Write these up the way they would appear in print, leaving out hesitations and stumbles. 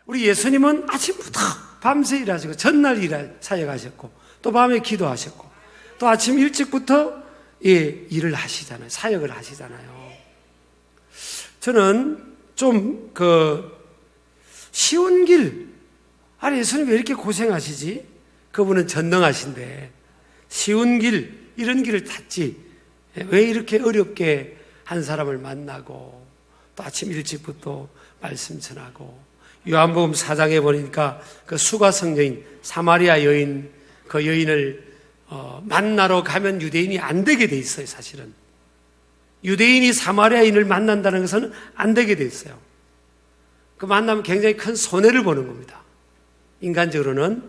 우리 예수님은 아침부터 밤새 일하시고 전날 사역하셨고 또 밤에 기도하셨고 또 아침 일찍부터 일을 하시잖아요. 사역을 하시잖아요. 저는 좀 쉬운 길, 아니 예수님 왜 이렇게 고생하시지? 그분은 전능하신데 쉬운 길, 이런 길을 탔지 왜 이렇게 어렵게 한 사람을 만나고 또 아침 일찍부터 말씀 전하고. 요한복음 4장에 보니까 그 수가성 여인, 사마리아 여인, 그 여인을 만나러 가면 유대인이 안 되게 돼 있어요. 사실은 유대인이 사마리아인을 만난다는 것은 안 되게 돼 있어요. 그 만나면 굉장히 큰 손해를 보는 겁니다. 인간적으로는.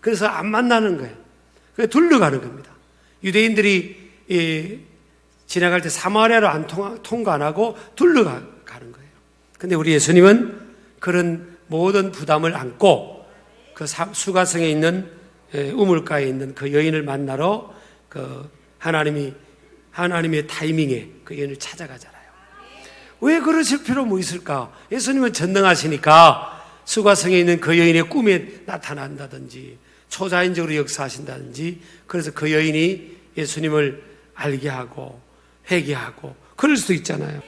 그래서 안 만나는 거예요. 그래서 둘러가는 겁니다. 유대인들이 지나갈 때 사마리아로 안 통과 안 하고 둘러가는 거예요. 근데 우리 예수님은 그런 모든 부담을 안고 그 수가성에 있는 우물가에 있는 그 여인을 만나러 그 하나님의 타이밍에 그 여인을 찾아가잖아요. 왜 그러실 필요 뭐 있을까? 예수님은 전능하시니까 수가성에 있는 그 여인의 꿈에 나타난다든지 초자연적으로 역사하신다든지 그래서 그 여인이 예수님을 알게 하고 회개하고 그럴 수도 있잖아요.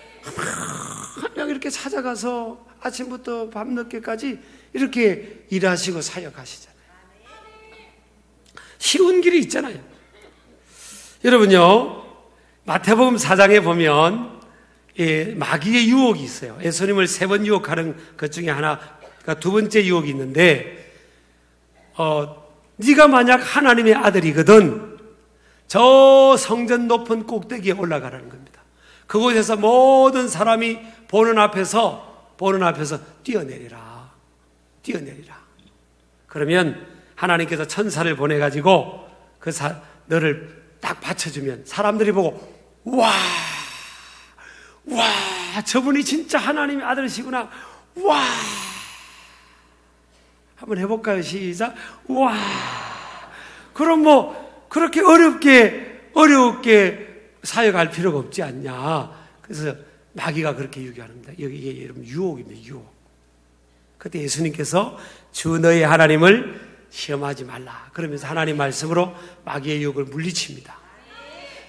그냥 이렇게 찾아가서 아침부터 밤늦게까지 이렇게 일하시고 사역하시잖아요. 쉬운 길이 있잖아요. 여러분요, 마태복음 4장에 보면 마귀의 유혹이 있어요. 예수님을 3번 유혹하는 것 중에 하나, 그러니까 두 번째 유혹이 있는데 네가 만약 하나님의 아들이거든 저 성전 높은 꼭대기에 올라가라는 겁니다. 그곳에서 모든 사람이 보는 앞에서 뛰어내리라. 그러면 하나님께서 천사를 보내가지고 너를 딱 받쳐주면 사람들이 보고 와 저분이 진짜 하나님의 아들이시구나. 와 한번 해볼까요? 시작. 와 그럼 뭐 그렇게 어렵게 사역할 필요가 없지 않냐. 그래서 마귀가 그렇게 유혹합니다. 이게 여러분 유혹입니다. 유혹. 그때 예수님께서 주 너의 하나님을 시험하지 말라 그러면서 하나님 말씀으로 마귀의 유혹을 물리칩니다.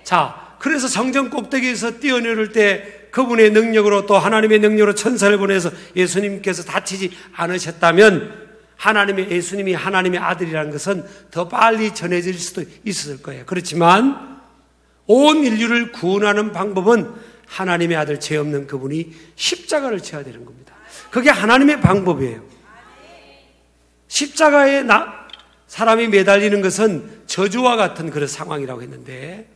자, 그래서 성전 꼭대기에서 뛰어내릴 때 그분의 능력으로 또 하나님의 능력으로 천사를 보내서 예수님께서 다치지 않으셨다면 예수님이 하나님의 아들이라는 것은 더 빨리 전해질 수도 있었을 거예요. 그렇지만 온 인류를 구원하는 방법은 하나님의 아들 죄 없는 그분이 십자가를 져야 되는 겁니다. 그게 하나님의 방법이에요. 십자가에 사람이 매달리는 것은 저주와 같은 그런 상황이라고 했는데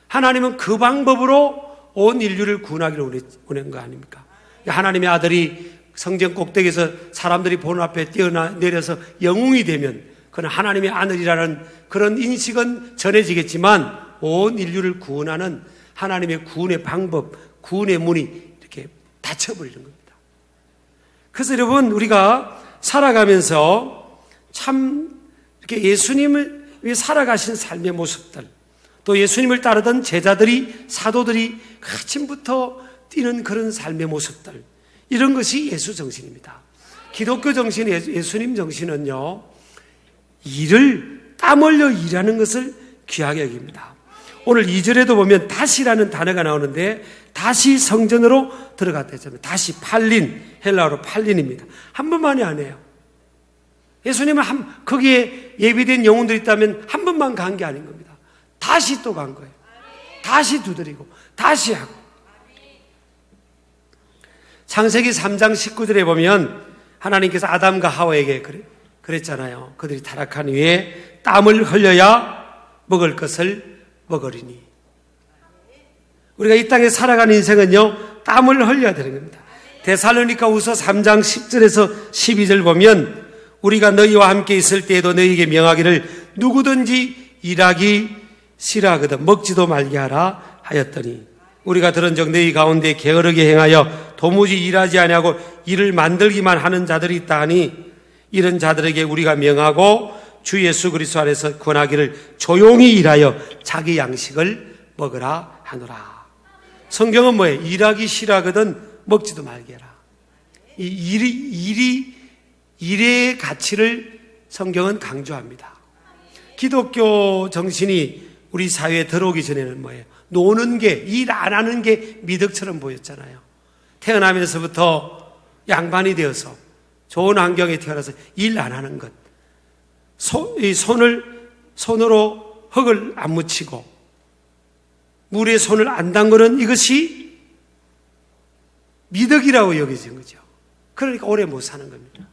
하나님은 그 방법으로 온 인류를 구원하기를 원한 거 아닙니까? 하나님의 아들이 성전 꼭대기에서 사람들이 보는 앞에 뛰어내려서 영웅이 되면 그는 하나님의 아들이라는 그런 인식은 전해지겠지만 온 인류를 구원하는 하나님의 구원의 방법, 구원의 문이 이렇게 닫혀버리는 겁니다. 그래서 여러분 우리가 살아가면서 참 이렇게 예수님을 위해 살아가신 삶의 모습들 또 예수님을 따르던 제자들이 사도들이 아침부터 뛰는 그런 삶의 모습들 이런 것이 예수 정신입니다. 기독교 정신, 예수님 정신은요 일을 땀 흘려 일하는 것을 귀하게 여깁니다. 오늘 2절에도 보면 다시라는 단어가 나오는데 다시 성전으로 들어갔다 했잖아요. 다시 팔린, 헬라어로 팔린입니다. 한 번만이 아니에요. 예수님은 거기에 예비된 영혼들이 있다면 한 번만 간 게 아닌 겁니다. 다시 또 간 거예요. 다시 두드리고 다시 하고. 창세기 3장 19절에 보면 하나님께서 아담과 하와에게 그랬잖아요. 그들이 타락한 후에 땀을 흘려야 먹을 것을 먹으리니. 우리가 이 땅에 살아가는 인생은요 땀을 흘려야 되는 겁니다. 데살로니가후서 3장 10절에서 12절 보면 우리가 너희와 함께 있을 때에도 너희에게 명하기를 누구든지 일하기 싫어하거든 먹지도 말게 하라 하였더니 우리가 들은 적 너희 가운데 게으르게 행하여 도무지 일하지 아니하고 일을 만들기만 하는 자들이 있다 하니 이런 자들에게 우리가 명하고 주 예수 그리스도 안에서 권하기를 조용히 일하여 자기 양식을 먹으라 하노라. 성경은 뭐예요? 일하기 싫어하거든 먹지도 말게 해라. 이 일이 일의 가치를 성경은 강조합니다. 기독교 정신이 우리 사회에 들어오기 전에는 뭐예요? 노는 게, 일 안 하는 게 미덕처럼 보였잖아요. 태어나면서부터 양반이 되어서 좋은 환경에 태어나서 일 안 하는 것, 손으로 흙을 안 묻히고 물에 손을 안 담그는 이것이 미덕이라고 여겨진 거죠. 그러니까 오래 못 사는 겁니다.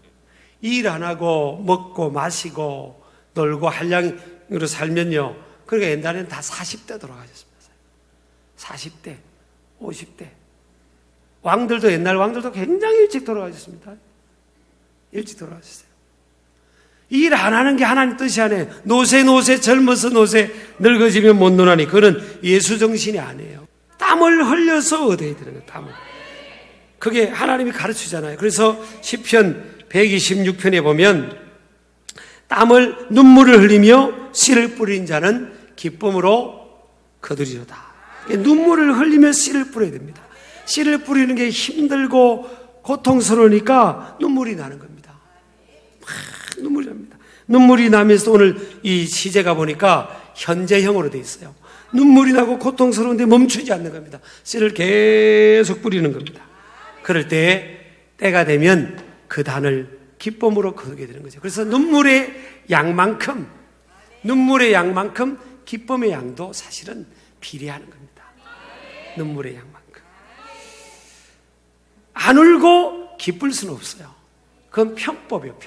일 안 하고 먹고 마시고 놀고 한량으로 살면요, 그러니까 옛날에는 다 40대 돌아가셨습니다. 40대, 50대. 왕들도, 옛날 왕들도 굉장히 일찍 돌아가셨습니다. 일찍 돌아가셨어요. 일 안 하는 게 하나님 뜻이 아니에요. 노세 젊어서 노세 늙어지면 못 노나니, 그건 예수 정신이 아니에요. 땀을 흘려서 얻어야 되는 거예요. 땀을. 그게 하나님이 가르치잖아요. 그래서 시편 126편에 보면 눈물을 흘리며 씨를 뿌린 자는 기쁨으로 거두리로다. 눈물을 흘리며 씨를 뿌려야 됩니다. 씨를 뿌리는 게 힘들고 고통스러우니까 눈물이 나는 겁니다. 눈물이 납니다. 눈물이 나면서 오늘 이 시제가 보니까 현재형으로 되어 있어요. 눈물이 나고 고통스러운데 멈추지 않는 겁니다. 씨를 계속 뿌리는 겁니다. 그럴 때가 되면 그 단을 기쁨으로 거두게 되는 거죠. 그래서 눈물의 양만큼 기쁨의 양도 사실은 비례하는 겁니다. 눈물의 양만큼. 안 울고 기쁠 수는 없어요. 그건 편법이에요.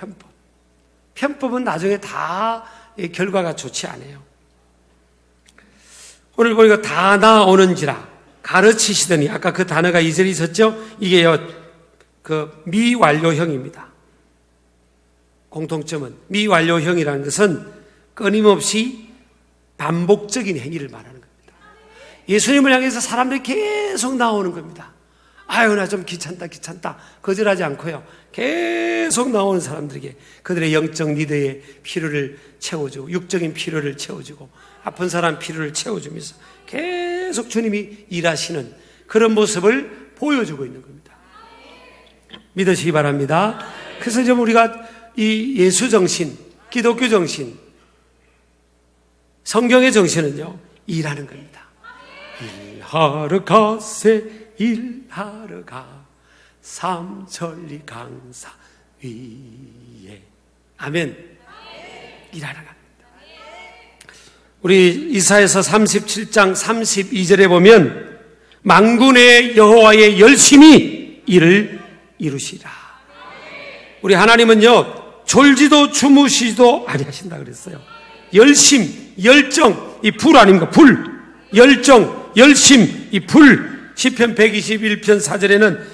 편법은 나중에 다 결과가 좋지 않아요. 오늘 보니까 다 나오는지라 가르치시더니, 아까 그 단어가 2절에 있었죠? 이게요, 그 미완료형입니다. 공통점은 미완료형이라는 것은 끊임없이 반복적인 행위를 말하는 겁니다. 예수님을 향해서 사람들이 계속 나오는 겁니다. 아유, 나 좀 귀찮다 거절하지 않고요, 계속 나오는 사람들에게 그들의 영적 니드의 필요를 채워주고, 육적인 필요를 채워주고, 아픈 사람 필요를 채워주면서 계속 주님이 일하시는 그런 모습을 보여주고 있는 겁니다. 믿으시기 바랍니다. 그래서 좀 우리가 이 예수 정신, 기독교 정신, 성경의 정신은요, 일하는 겁니다. 일하러 가세, 일하러 가, 삼천리 강사 위에. 아멘. 일하러 갑니다. 우리 이사야서 37장 32절에 보면 만군의 여호와의 열심히 일을 이루시라. 우리 하나님은요, 졸지도 주무시지도 아니하신다 그랬어요. 열심, 열정, 이 불 아닙니까? 불, 열정, 열심, 이 불. 시편 121편 4절에는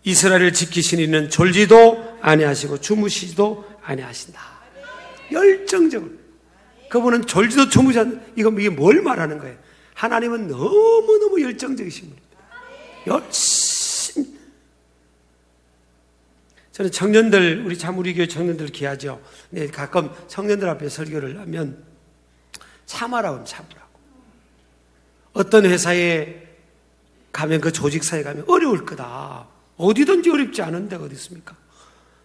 이스라엘을 지키신 이는 졸지도 아니하시고 주무시지도 아니하신다. 열정적으로. 그분은 졸지도 주무시 않는, 이게 뭘 말하는 거예요? 하나님은 너무너무 열정적이신 분입니다. 열심히. 저는 청년들, 우리 참 우리 교회 청년들 귀하죠. 네, 가끔 청년들 앞에 설교를 하면 참으라고 하면 참으라고. 어떤 회사에 가면, 그 조직사에 가면 어려울 거다. 어디든지 어렵지 않은 데가 어디 있습니까?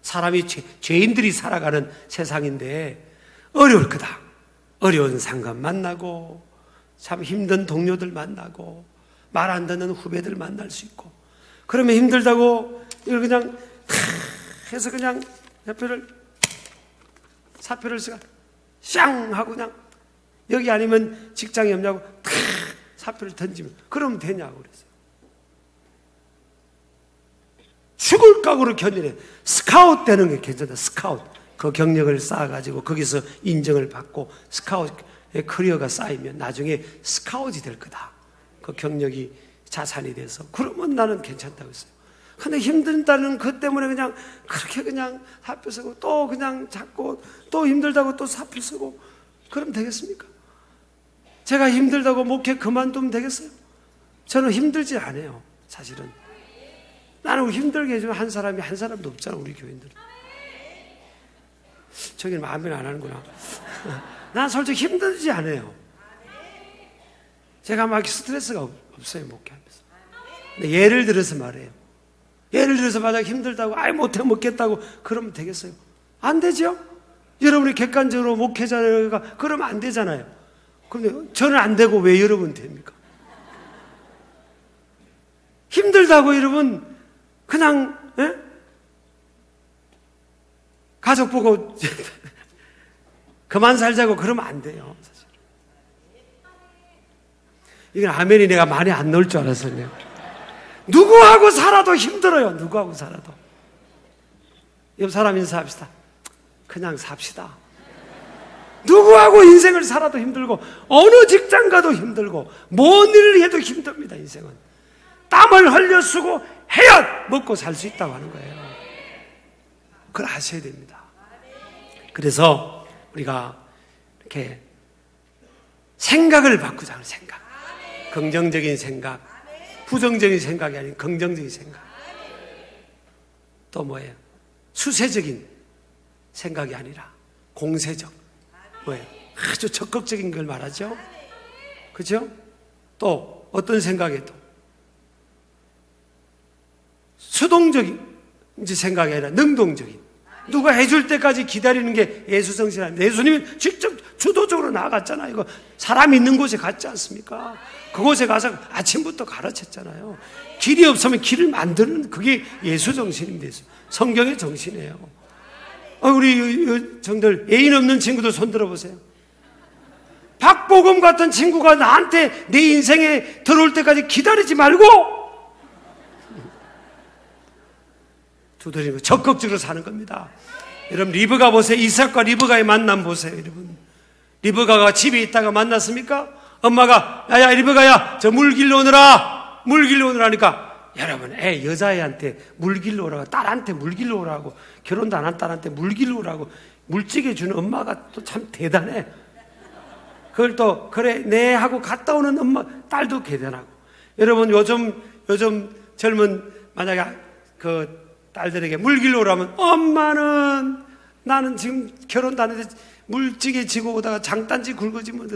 사람이 죄인들이 살아가는 세상인데 어려울 거다. 어려운 상관 만나고, 참 힘든 동료들 만나고, 말 안 듣는 후배들 만날 수 있고, 그러면 힘들다고 이걸 그냥 해서 그냥 사표를 쓰가 샹 하고 그냥, 여기 아니면 직장이 없냐고 사표를 던지면 그러면 되냐고 그랬어요. 죽을 각오로 견뎌내. 스카웃 되는 게 괜찮다. 스카웃. 그 경력을 쌓아가지고 거기서 인정을 받고 스카웃의 커리어가 쌓이면 나중에 스카웃이 될 거다. 그 경력이 자산이 돼서. 그러면 나는 괜찮다고 했어요. 근데 힘든다는 것 때문에 그냥 그렇게 그냥 사표 쓰고, 또 그냥 잡고, 또 힘들다고 또 사표 쓰고, 그러면 되겠습니까? 제가 힘들다고 목회 그만두면 되겠어요? 저는 힘들지 않아요, 사실은. 나는 힘들게 해주면 한 사람도 없잖아, 우리 교인들은. 저기는 마음에 안 하는구나. 난 솔직히 힘들지 않아요. 제가 막 스트레스가 없어요, 목회하면서. 근데 예를 들어서 말해요. 예를 들어서 만약 힘들다고, 못해 먹겠다고 그러면 되겠어요? 안 되죠? 여러분이 객관적으로 목회자가 그러면 안 되잖아요. 그런데 저는 안 되고 왜 여러분 됩니까? 힘들다고 여러분 그냥 가족 보고 그만 살자고 그러면 안 돼요. 사실. 이건 아멘이 내가 많이 안 넣을 줄 알았어요. 누구하고 살아도 힘들어요. 누구하고 살아도. 옆 사람 인사합시다. 그냥 삽시다. 누구하고 인생을 살아도 힘들고 어느 직장 가도 힘들고 뭔 일을 해도 힘듭니다. 인생은 땀을 흘려 쓰고 해야 먹고 살 수 있다고 하는 거예요. 그걸 아셔야 됩니다. 그래서 우리가 이렇게 생각을 바꾸자는 생각, 긍정적인 생각, 부정적인 생각이 아닌 긍정적인 생각. 또 뭐예요? 수세적인 생각이 아니라 공세적, 뭐예요? 아주 적극적인 걸 말하죠. 그렇죠? 또 어떤 생각에도 수동적인 생각이 아니라 능동적인, 누가 해줄 때까지 기다리는 게 예수성실 아닙니다. 예수님이 직접 주도적으로 나아갔잖아요. 이거 사람 있는 곳에 갔지 않습니까? 그곳에 가서 아침부터 가르쳤잖아요. 길이 없으면 길을 만드는 그게 예수 정신입니다. 성경의 정신이에요. 우리 정들 애인 없는 친구들 손 들어보세요. 박보검 같은 친구가 나한테 내 인생에 들어올 때까지 기다리지 말고 두드리는 거 적극적으로 사는 겁니다. 여러분 리브가 보세요. 이삭과 리브가의 만남 보세요. 여러분 리브가가 집에 있다가 만났습니까? 엄마가 야야 리브가야 저 물 길러 오느라 물 길러 오느라니까 여러분 여자애한테 물 길러 오라고 딸한테 물 길러 오라고 결혼도 안 한 딸한테 물 길러 오라고 물찌개 주는 엄마가 또 참 대단해. 그걸 또 그래 네 하고 갔다 오는 엄마 딸도 대단하고. 여러분 요즘 젊은 만약에 그 딸들에게 물 길러 오라면 엄마는 나는 지금 결혼도 안 했는데 물찌개 지고 오다가 장단지 굵어지면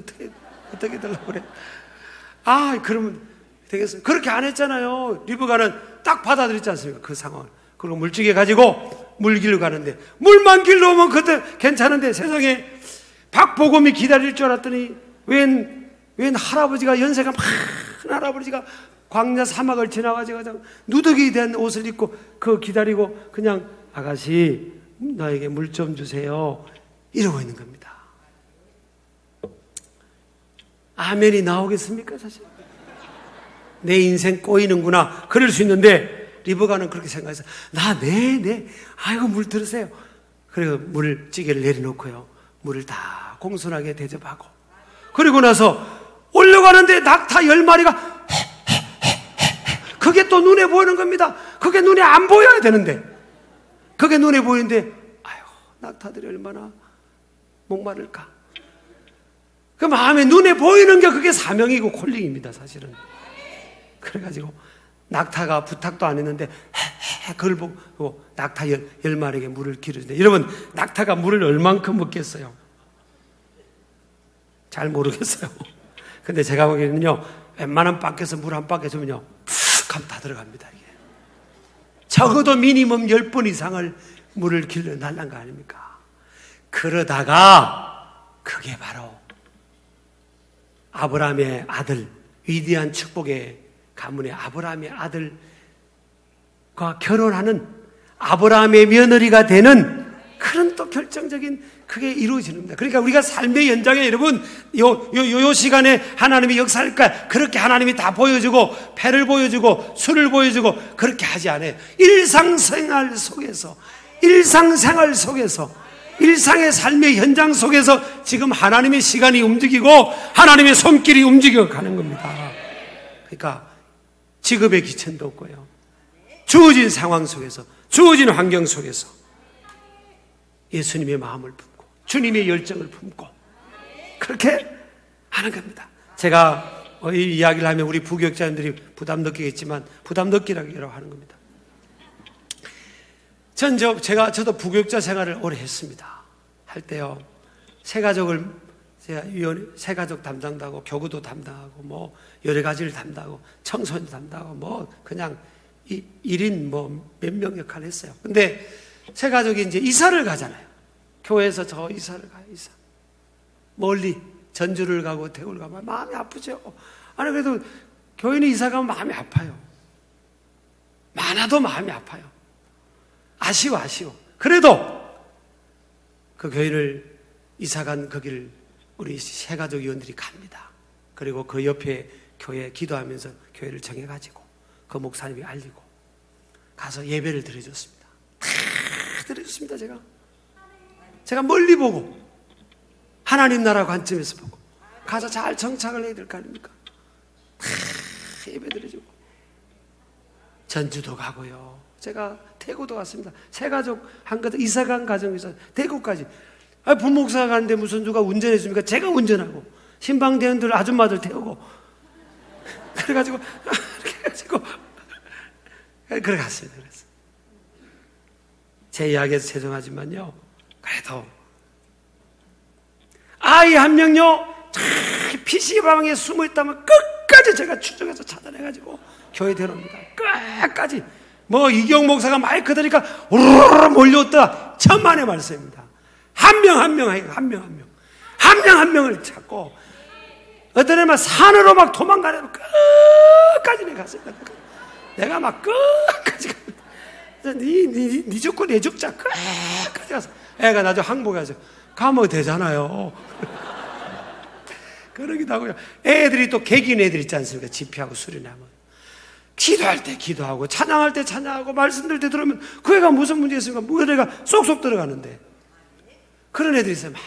어떻게 되려고 그래. 그러면 되겠어요. 그렇게 안 했잖아요. 리브가는 딱 받아들였지 않습니까? 그 상황을. 그리고 물찌개 가지고 물 길러 가는데 물만 길러 오면 그때 괜찮은데 세상에 박보검이 기다릴 줄 알았더니 웬 할아버지가 연세가 많은 할아버지가 광야 사막을 지나가지고 누더기 된 옷을 입고 그 기다리고 그냥 아가씨 나에게 물 좀 주세요 이러고 있는 겁니다. 아멘이 나오겠습니까? 사실 내 인생 꼬이는구나 그럴 수 있는데 리브가는 그렇게 생각해서 아이고 물 들으세요. 그리고 물찌개를 내려놓고요 물을 다 공손하게 대접하고 그리고 나서 올려가는데 낙타 10마리가 그게 또 눈에 보이는 겁니다. 그게 눈에 안 보여야 되는데 그게 눈에 보이는데 낙타들이 얼마나 목마를까. 그 마음에 눈에 보이는 게 그게 사명이고 콜링입니다. 사실은. 그래가지고 낙타가 부탁도 안 했는데 그걸 보고 낙타 10마리에게 물을 기르는데 여러분 낙타가 물을 얼만큼 먹겠어요? 잘 모르겠어요. 근데 제가 보기에는요 웬만한 바퀴에서 물 한 바퀴 주면요 푹 하면 다 들어갑니다. 이게. 적어도 미니멈 10번 이상을 물을 길러 달란 거 아닙니까? 그러다가 그게 바로 아브라함의 아들, 위대한 축복의 가문의 아브라함의 아들과 결혼하는 아브라함의 며느리가 되는 그런 또 결정적인 그게 이루어지는 겁니다. 그러니까 우리가 삶의 연장에 여러분 요 시간에 하나님의 역사일까 그렇게 하나님이 다 보여주고 패를 보여주고 술을 보여주고 그렇게 하지 않아요. 일상생활 속에서 일상의 삶의 현장 속에서 지금 하나님의 시간이 움직이고 하나님의 손길이 움직여 가는 겁니다. 그러니까 직업의 기천도 없고요. 주어진 상황 속에서 주어진 환경 속에서 예수님의 마음을 품고 주님의 열정을 품고 그렇게 하는 겁니다. 제가 이 이야기를 하면 우리 부교육자님들이 부담 느끼겠지만 부담 느끼라고 하는 겁니다. 저도 부교육자 생활을 오래 했습니다. 할 때요 새가족 담당도 하고 교구도 담당하고 뭐 여러 가지를 담당하고 청소년 담당하고 뭐 그냥 1인 뭐 몇 명 역할을 했어요. 근데 새가족이 이제 이사를 가잖아요. 교회에서 저 이사를 가요. 이사. 멀리 전주를 가고 대구를 가면 마음이 아프죠. 아니 그래도 교회는 이사 가면 마음이 아파요. 많아도 마음이 아파요. 아쉬워. 그래도 그 교회를 이사간 거기를 우리 새가족 위원들이 갑니다. 그리고 그 옆에 교회 기도하면서 교회를 정해가지고 그 목사님이 알리고 가서 예배를 드려줬습니다. 다 드려줬습니다. 제가 멀리 보고 하나님 나라 관점에서 보고 가서 잘 정착을 해야 될 거 아닙니까? 다 예배 드려주고 전주도 가고요. 제가 대구도 갔습니다. 새가족 한 가족 이사간 가정에서 대구까지. 부목사가 가는데 무슨 누가 운전해 줍니까? 제가 운전하고 신방대원들 아줌마들 태우고 그래가지고 그래 갔습니다. 제 이야기에서 죄송하지만요. 그래도 아이 한 명요 PC방에 숨어 있다면 끝까지 제가 추적해서 찾아내가지고 교회 데려옵니다. 끝까지. 뭐 이경 목사가 마이크 드니까 우르르 몰려왔다. 천만의 말씀입니다. 한 명을 찾고 어떤 애만 산으로 막 도망가려면 끝까지 내가 갔습니다. 내가 막 끝까지 갑니다. 니 죽고 내 죽자 끝까지 가서 애가 나중에 항복해서 가면 되잖아요. 그러기도 하고요. 애들이 또 개긴 애들 있지 않습니까? 집회하고 수련하면 기도할 때 기도하고 찬양할 때 찬양하고 말씀 들을 때 들으면 그 애가 무슨 문제 있습니까? 뭐 애가 쏙쏙 들어가는데 그런 애들이 있어요. 막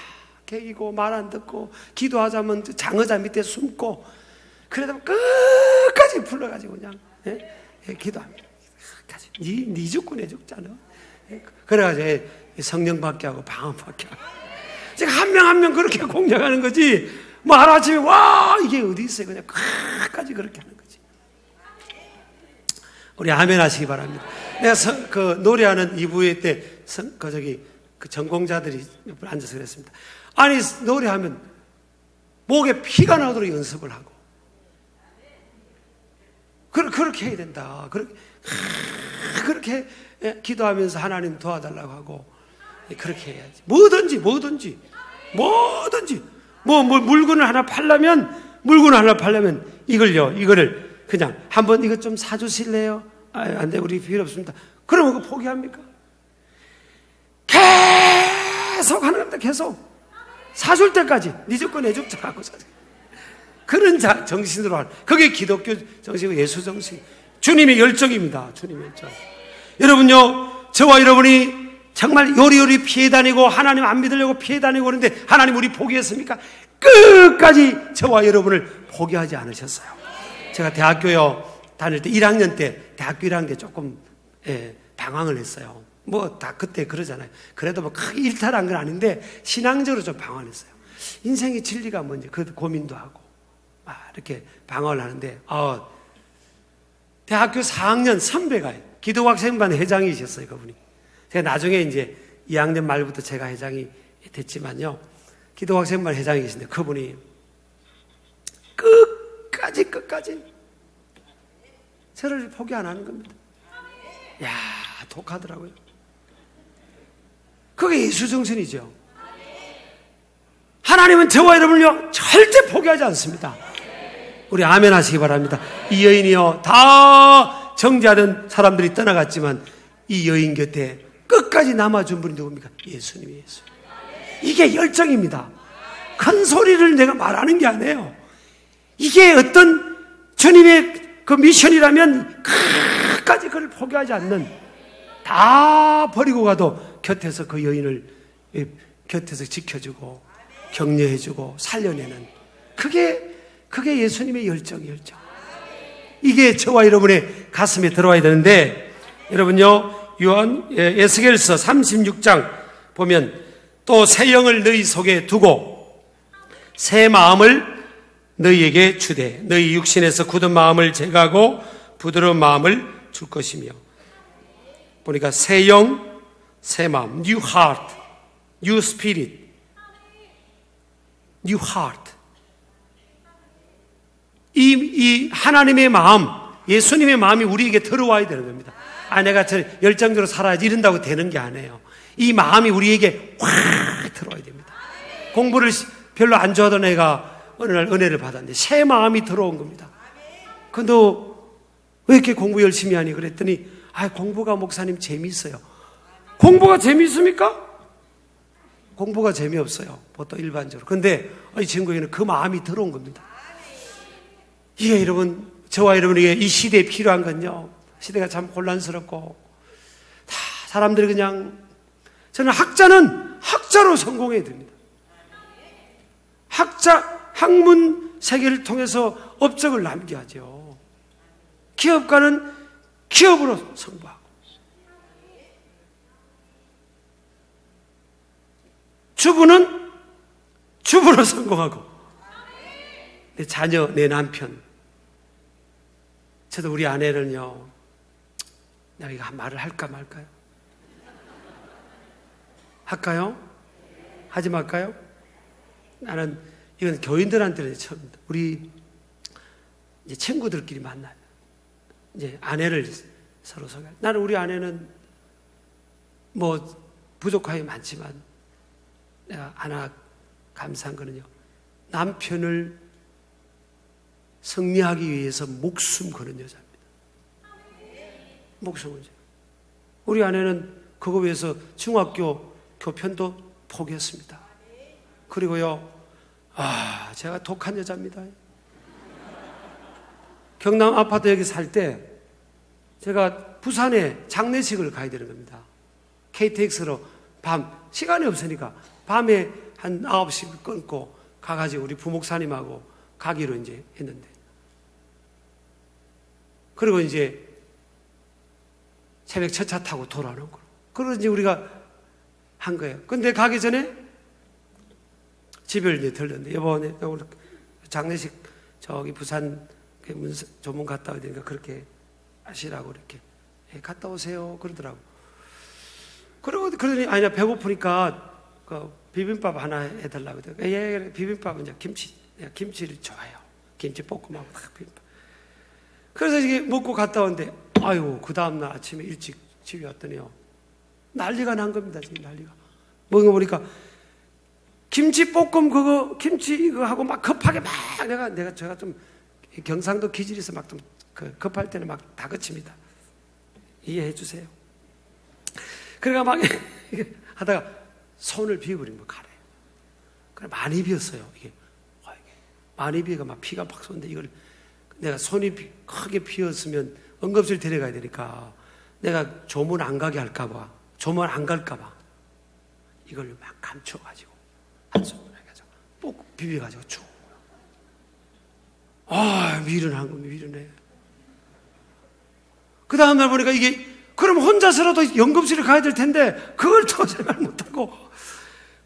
개기고 말 안 듣고 기도하자면 장의자 밑에 숨고 그러다 보면 끝까지 불러가지고 그냥 기도합니다. 끝까지. 니 죽고 내 죽잖아. 그래가지고 성령 받게 하고 방언 받게 하고 제가 한 명 그렇게 공략하는 거지. 뭐 하루아침에 와 이게 어디 있어요. 그냥 끝까지 그렇게 하는 거지. 우리 아멘 하시기 바랍니다. 내가 그 노래하는 2부회 때 그 전공자들이 몇 분 앉아서 그랬습니다. 아니 노래하면 목에 피가 나도록 연습을 하고 그렇게 해야 된다. 그렇게 기도하면서 하나님 도와달라고 하고 그렇게 해야지. 뭐든지 뭐 물건을 하나 팔려면 이거를 그냥 한번 이것 좀 사주실래요? 안 돼, 우리 필요 없습니다. 그러면 그거 포기합니까? 계속 하는 겁니다. 계속 사줄 때까지 니 죽고 내 죽자 하고 사줄. 그런 정신으로 하는. 그게 기독교 정신이고 예수 정신. 주님의 열정입니다. 주님의 열정. 여러분요, 저와 여러분이 정말 요리요리 피해 다니고 하나님 안 믿으려고 피해 다니고 그러는데 하나님 우리 포기했습니까? 끝까지 저와 여러분을 포기하지 않으셨어요. 제가 대학교요 다닐 때 1학년 때 대학교 1학년 때 조금 방황을 했어요. 뭐 다 그때 그러잖아요. 그래도 뭐 크게 일탈한 건 아닌데 신앙적으로 좀 방황했어요. 인생의 진리가 뭔지 그 고민도 하고 이렇게 방황을 하는데 대학교 4학년 선배가 기도학생반 회장이셨어요. 그분이. 제가 나중에 이제 2학년 말부터 제가 회장이 됐지만요. 기도학생반 회장이 계신데 그분이 끝까지 저를 포기 안 하는 겁니다. 야, 독하더라고요. 그게 예수 정신이죠. 하나님은 저와 여러분을요 절대 포기하지 않습니다. 우리 아멘 하시기 바랍니다. 이 여인이요 다 정죄하던 사람들이 떠나갔지만 이 여인 곁에 끝까지 남아준 분이 누굽니까? 예수님이 예수. 이게 열정입니다. 큰 소리를 내가 말하는 게 아니에요. 이게 어떤 주님의 그 미션이라면 끝까지 그를 포기하지 않는, 다 버리고 가도 곁에서 그 여인을 곁에서 지켜주고 격려해주고 살려내는, 그게 예수님의 열정이에요. 열정. 이게 저와 여러분의 가슴에 들어와야 되는데, 여러분요 에스겔서 36장 보면 또 새 영을 너희 속에 두고 새 마음을 너희에게 주되 너희 육신에서 굳은 마음을 제거하고 부드러운 마음을 줄 것이며. 보니까 새 영, 새 마음, new heart, new spirit, new heart. 이 하나님의 마음, 예수님의 마음이 우리에게 들어와야 되는 겁니다. 내가 열정적으로 살아야지 이런다고 되는 게 아니에요. 이 마음이 우리에게 확 들어와야 됩니다. 공부를 별로 안 좋아하던 애가 어느 날 은혜를 받았는데 새 마음이 들어온 겁니다. 그 너 왜 이렇게 공부 열심히 하니? 그랬더니 공부가 목사님 재미있어요. 공부가 재미있습니까? 공부가 재미없어요. 보통 일반적으로. 그런데 이 친구에게는 그 마음이 들어온 겁니다. 이게 여러분, 저와 여러분에게 이 시대에 필요한 건요, 시대가 참 혼란스럽고 다 사람들이 그냥, 저는 학자는 학자로 성공해야 됩니다. 학문 세계를 통해서 업적을 남겨야죠. 기업가는 기업으로 승부하고, 주부는 주부로 성공하고, 내 자녀, 내 남편, 저도 우리 아내는요, 내가 이거 말을 할까 말까요? 할까요? 하지 말까요? 나는 이건 교인들한테는 처음입니다. 우리 이제 친구들끼리 만나요. 이제 아내를 서로 소개. 나는 우리 아내는 뭐 부족함이 많지만 내가 하나 감사한 거는요, 남편을 승리하기 위해서 목숨 거는 여자입니다. 목숨을. 우리 아내는 그거 위해서 중학교 교편도 포기했습니다. 그리고요, 제가 독한 여자입니다. 경남 아파트 여기 살 때 제가 부산에 장례식을 가야 되는 겁니다. KTX로 시간이 없으니까 밤에 한 9시 끊고 가가지고 우리 부목사님하고 가기로 이제 했는데, 그리고 이제 새벽 첫차 타고 돌아오는 거로. 그리고 이제 우리가 한 거예요. 근데 가기 전에 집을 이제 들렀는데, 여보, 오늘 장례식 저기 부산 조문 갔다 와야 되니까 그렇게 하시라고 이렇게 갔다 오세요 그러더라고. 그러더니 아니야, 배고프니까 그 비빔밥 하나 해달라고. 예, 비빔밥은 이제 김치를 좋아해요. 김치 볶음하고 딱 비빔밥. 그래서 이게 먹고 갔다 왔는데, 그 다음날 아침에 일찍 집에 왔더니요, 난리가 난 겁니다. 지금 난리가. 먹어보니까 김치볶음 김치 이거 하고 막 급하게 제가 좀 경상도 기질에서 막 좀 급할 때는 막 다 거칩니다. 이해해 주세요. 그러니까 막 하다가 손을 비워버리면 가래. 그래 많이 비었어요. 이게 많이 비어가 막 피가 팍 쏘는데, 이걸 내가 손이 크게 비었으면 응급실 데려가야 되니까 내가 조문 안 가게 할까봐, 조문 안 갈까봐 이걸 막 감춰가지고 한 손으로 해가지고 꼭 비벼가지고 쭉. 미련한 겁니다. 미련해. 그 다음날 보니까 이게, 그럼 혼자서라도 연금실에 가야 될 텐데 그걸 또 생각 못하고,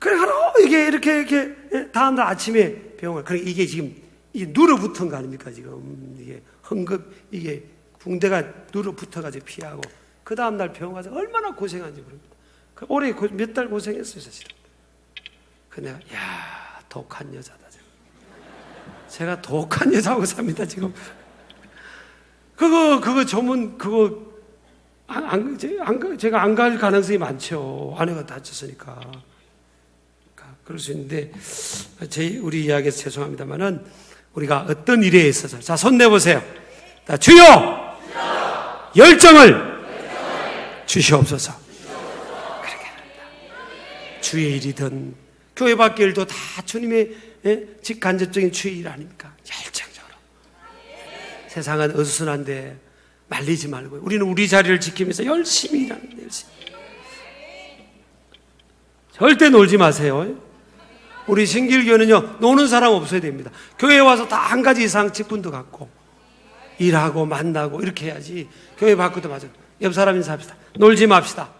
그래 하루 이게 이렇게 다음날 아침에 병원. 그래 이게 지금 이게 눌어붙은 거 아닙니까? 지금 이게 이게 붕대가 눌어붙어가지고 피하고, 그 다음날 병원 가서 얼마나 고생한지 모릅니다. 올해 몇 달 고생했어요, 사실은. 그 내가 독한 여자다. 제가 독한 여자하고 삽니다, 지금. 그거 조문, 제가 안 갈 가능성이 많죠. 아내가 다쳤으니까. 그럴 수 있는데, 우리 이야기에서 죄송합니다만은, 우리가 어떤 일에 있어서, 자, 손 내보세요. 자, 주여! 열정을 주시옵소서. 그렇게 합니다. 주의 일이든, 교회 밖의 일도 다 주님의 직간접적인 주의 일 아닙니까? 열정적으로. 세상은 어수선한데 말리지 말고, 우리는 우리 자리를 지키면서 열심히 일합니다. 열심히. 절대 놀지 마세요. 우리 신길교회는요, 노는 사람 없어야 됩니다. 교회에 와서 다 한 가지 이상 직분도 갖고 일하고 만나고 이렇게 해야지. 교회 밖에도 맞아요. 옆 사람 인사합시다. 놀지 맙시다.